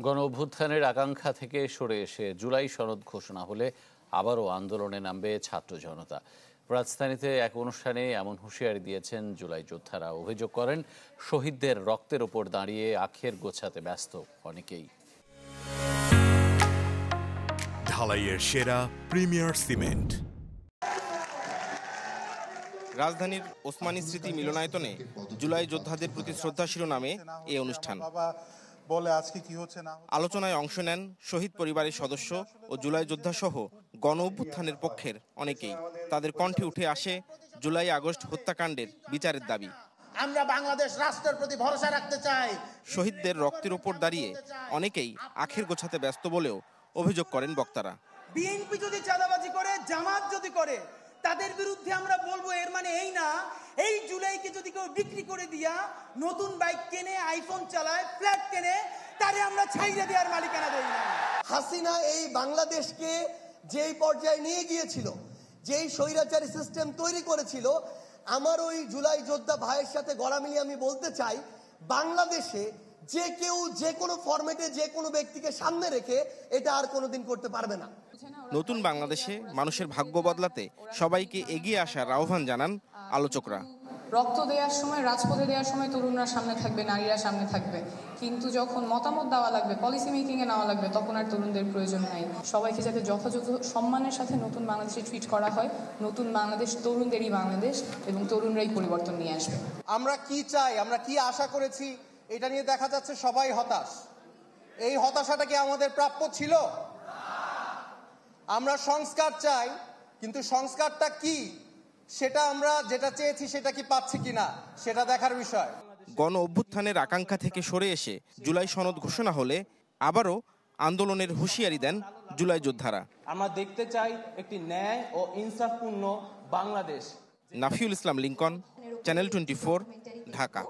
গণ অভ্যুত্থানের আকাঙ্ক্ষা থেকে সরে এসে জুলাই সনদ ঘোষণা হলে আবারও আন্দোলনে নামবে ছাত্র জনতা। রাজধানীতে এক অনুষ্ঠানে এমন হুঁশিয়ারি দিয়েছেন জুলাই যোদ্ধারা। অভিযোগ করেন, শহীদদের রক্তের ওপর দাঁড়িয়ে আখের গোছাতে ব্যস্ত অনেকেই। ঢালাইয়ের সেরা প্রিমিয়ার সিমেন্ট। রাজধানীর ওসমানী স্মৃতি মিলনায়তনে জুলাই যোদ্ধাদের প্রতি শ্রদ্ধা শিরোনামে এই অনুষ্ঠান। আলোচনায় অংশ নেন শহীদ পরিবারের সদস্য ও জুলাই যোদ্ধা সহ গণ অভ্যুত্থানের পক্ষের অনেকেই। তাদের কণ্ঠে উঠে আসে জুলাই আগস্ট হত্যাকাণ্ডের বিচারের দাবি। আমরা বাংলাদেশ রাষ্ট্রের প্রতি ভরসা রাখতে চাই। শহীদদের রক্তের উপর দাঁড়িয়ে অনেকেই আখের গোছাতে ব্যস্ত বলেও অভিযোগ করেন বক্তারা। বিএনপি যদি চাঁদাবাজি করে, জামাত যদি করে, তাদের বিরুদ্ধে আমরা বলবো এর মানে এই না এই জুলাইকে যদি কেউ বিক্রি করে দিয়া নতুন বাইক কেনে, আইফোন চালায়, ফ্ল্যাট কেনে, তারে আমরা ছাইড়া দেওয়ার মালিকানা দেই না। হাসিনা এই বাংলাদেশকে যেই পর্যায়ে নিয়ে গিয়েছিল, যেই স্বৈরাচারী সিস্টেম তৈরি করেছিল, আমার ওই জুলাই যোদ্ধা ভাইয়ের সাথে গলা মিলিয়ে আমি বলতে চাই, বাংলাদেশে যে কেউ যে কোনো ফরম্যাটে যে কোনো ব্যক্তিকে সামনে রেখে এটা আর কোনোদিন করতে পারবে না। নতুন বাংলাদেশে মানুষের ভাগ্য বদলাতে সবাইকে এগিয়ে আসার আহ্বান জানান আলোচকরা। রক্ত দেওয়ার সময়, রাজপথে দেওয়ার সময় তরুণরা সামনে থাকবে, নারীরা সামনে থাকবে, কিন্তু যখন মতামত দেওয়া লাগবে, পলিসি মেকিংয়ে নেওয়া লাগবে, তখন আর তরুণদের প্রয়োজন নাই। সবাইকে যাতে যথাযথ সম্মানের সাথে নতুন বাংলাদেশে ট্রিট করা হয়। নতুন বাংলাদেশ তরুণদেরই বাংলাদেশ এবং তরুণরাই পরিবর্তন নিয়ে আসবে। আমরা কি চাই, আমরা কি আশা করেছি, এটা নিয়ে দেখা যাচ্ছে সবাই হতাশ। এই হতাশাটা কি আমাদের প্রাপ্য ছিল? আমরা সংস্কার চাই, কিন্তু সংস্কারটা কি সেটা আমরা যেটা চেয়েছি সেটা কি পাচ্ছি কিনা সেটা দেখার বিষয়। গণ অভ্যুত্থানের আকাঙ্ক্ষা থেকে সরে এসে জুলাই সনদ ঘোষণা হলে আবারও আন্দোলনের হুঁশিয়ারি দেন জুলাই যোদ্ধারা। আমরা দেখতে চাই একটি ন্যায় ও ইনসাফপূর্ণ বাংলাদেশ। নাফিউল ইসলাম লিংকন, চ্যানেল 24, ঢাকা।